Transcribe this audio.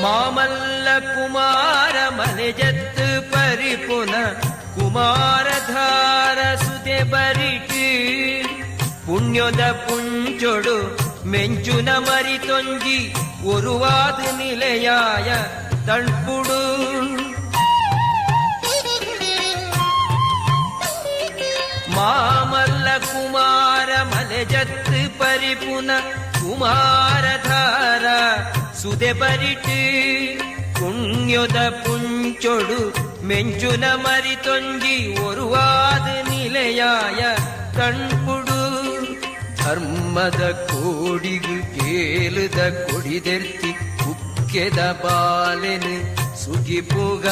ಮಾಮಲ್ಲ ಕುಮಾರ ಮನೆಜತ್ತು ಪರಿಪುನ ಕುಮಾರಧಾರ ಸುದೆ ಬರಿಟಿ ಪುಣ್ಯದ ಪುಂಚೊಡು ಮೆಂಚುನ ಮರಿತೊಂಜಿ ಒರುವಾದ ನಿಲೆಯಾಯ ತಳ್ಪುಡು ಮಾಮಲ್ಲ ಕುಮಾರ ಮನೆಜತ್ತು ಪರಿಪುನ ಕುಮಾರಧಾರ ಸುದೆ ಬರಿಟಿ ಪುಣ್ಯದ ಪುಂಚೊಡು ಮೆಂಚುನ ಮರಿತೊಂಜಿ ಒರುವಾದ ನಿಲೆಯಾಯ ತಣ್ಪುಡು ಧರ್ಮದ ಕೋಡಿಗು ಕೇಲದ ಕೊಡಿದೆರ್ತಿ ಕುಕ್ಕೆದ ಬಾಲೆನು ಸುಗಿಪುಗ